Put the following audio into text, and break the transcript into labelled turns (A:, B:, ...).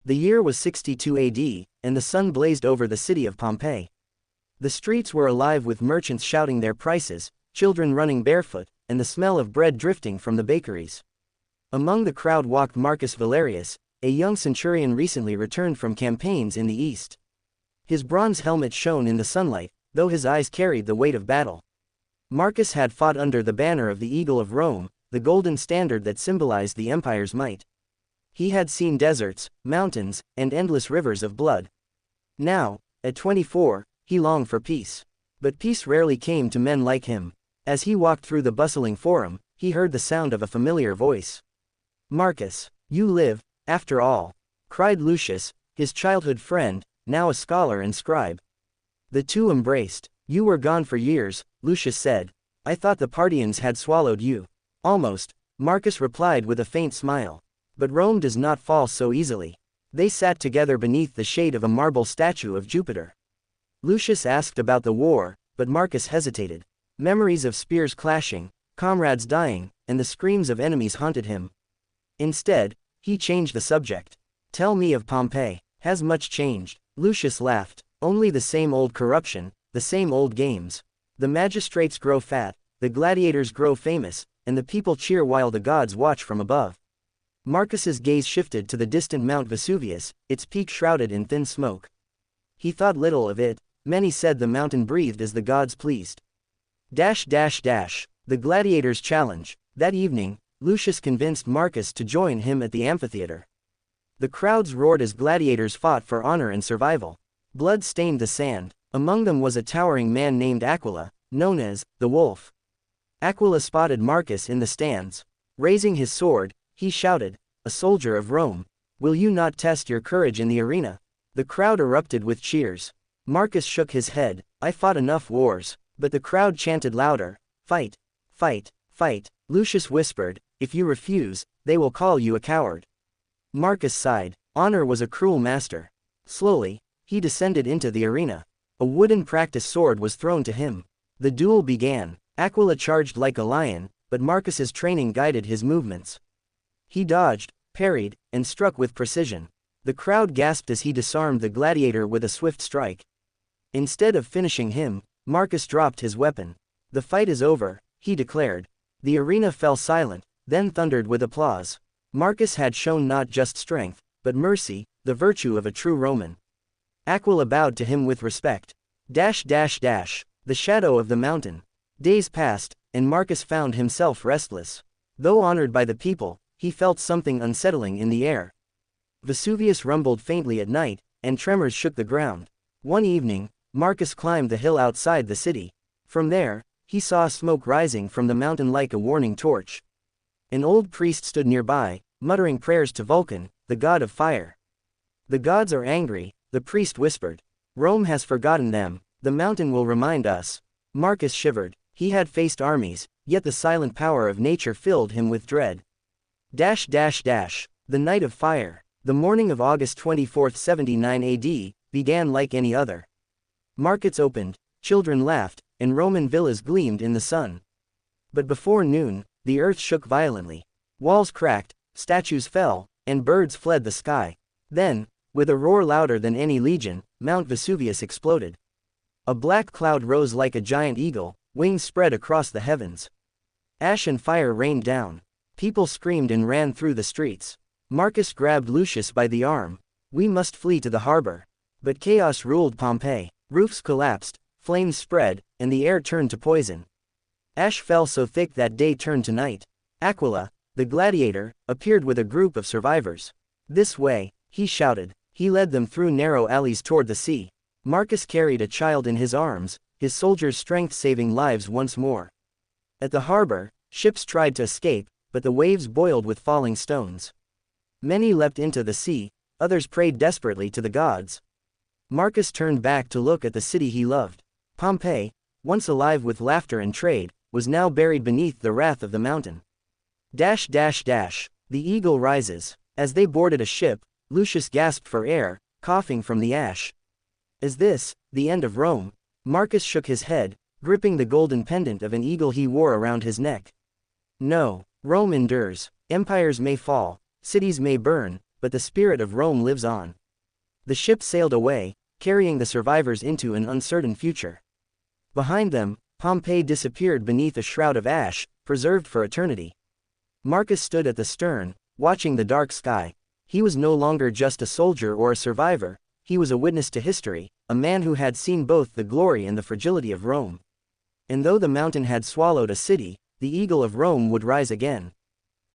A: The year was 62 AD, and the sun blazed over the city of Pompeii. The streets were alive with merchants shouting their prices, children running barefoot, and the smell of bread drifting from the bakeries. Among the crowd walked Marcus Valerius, a young centurion recently returned from campaigns in the east. His bronze helmet shone in the sunlight, though his eyes carried the weight of battle. Marcus had fought under the banner of the Eagle of Rome, the golden standard that symbolized the empire's might. He had seen deserts, mountains, and endless rivers of blood. Now, at 24, he longed for peace. But peace rarely came to men like him. As he walked through the bustling forum, he heard the sound of a familiar voice. "Marcus, you live, after all," cried Lucius, his childhood friend, now a scholar and scribe. The two embraced. "You were gone for years," Lucius said. "I thought the Parthians had swallowed you." "Almost," Marcus replied with a faint smile. "But Rome does not fall so easily." They sat together beneath the shade of a marble statue of Jupiter. Lucius asked about the war, but Marcus hesitated. Memories of spears clashing, comrades dying, and the screams of enemies haunted him. Instead, he changed the subject. "Tell me of Pompeii. Has much changed?" Lucius laughed. "Only the same old corruption, the same old games. The magistrates grow fat, the gladiators grow famous, and the people cheer while the gods watch from above." Marcus's gaze shifted to the distant Mount Vesuvius, its peak shrouded in thin smoke. He thought little of it. Many said the mountain breathed as the gods pleased. The gladiators' challenge. That evening, Lucius convinced Marcus to join him at the amphitheater. The crowds roared as gladiators fought for honor and survival. Blood stained the sand. Among them was a towering man named Aquila, known as the Wolf. Aquila spotted Marcus in the stands. Raising his sword, he shouted, "A soldier of Rome, will you not test your courage in the arena?" The crowd erupted with cheers. Marcus shook his head. "I fought enough wars." But the crowd chanted louder, "Fight! Fight! Fight!" Lucius whispered, "If you refuse, they will call you a coward." Marcus sighed. Honor was a cruel master. Slowly, he descended into the arena. A wooden practice sword was thrown to him. The duel began. Aquila charged like a lion, but Marcus's training guided his movements. He dodged, parried, and struck with precision. The crowd gasped as he disarmed the gladiator with a swift strike. Instead of finishing him, Marcus dropped his weapon. "The fight is over," he declared. The arena fell silent, then thundered with applause. Marcus had shown not just strength, but mercy, the virtue of a true Roman. Aquila bowed to him with respect. The shadow of the mountain. Days passed, and Marcus found himself restless. Though honored by the people, he felt something unsettling in the air. Vesuvius rumbled faintly at night, and tremors shook the ground. One evening, Marcus climbed the hill outside the city. From there, he saw smoke rising from the mountain like a warning torch. An old priest stood nearby, muttering prayers to Vulcan, the god of fire. "The gods are angry," the priest whispered. "Rome has forgotten them. The mountain will remind us." Marcus shivered. He had faced armies, yet the silent power of nature filled him with dread. The night of fire. The morning of August 24, 79 AD, began like any other. Markets opened, children laughed, and Roman villas gleamed in the sun. But before noon, the earth shook violently. Walls cracked, statues fell, and birds fled the sky. Then, with a roar louder than any legion, Mount Vesuvius exploded. A black cloud rose like a giant eagle, wings spread across the heavens. Ash and fire rained down. People screamed and ran through the streets. Marcus grabbed Lucius by the arm. "We must flee to the harbor." But chaos ruled Pompeii. Roofs collapsed, flames spread, and the air turned to poison. Ash fell so thick that day turned to night. Aquila, the gladiator, appeared with a group of survivors. "This way," he shouted. He led them through narrow alleys toward the sea. Marcus carried a child in his arms, his soldiers' strength saving lives once more. At the harbor, ships tried to escape, but the waves boiled with falling stones. Many leapt into the sea, others prayed desperately to the gods. Marcus turned back to look at the city he loved. Pompeii, once alive with laughter and trade, was now buried beneath the wrath of the mountain. The eagle rises. As they boarded a ship, Lucius gasped for air, coughing from the ash. "Is this the end of Rome?" Marcus shook his head, gripping the golden pendant of an eagle he wore around his neck. "No, Rome endures. Empires may fall, cities may burn, but the spirit of Rome lives on. The ship sailed away, carrying the survivors into an uncertain future. Behind them, Pompeii disappeared beneath a shroud of ash, preserved for eternity. Marcus stood at the stern, watching the dark sky. He was no longer just a soldier or a survivor, he was a witness to history, a man who had seen both the glory and the fragility of Rome. And though the mountain had swallowed a city, the eagle of Rome would rise again.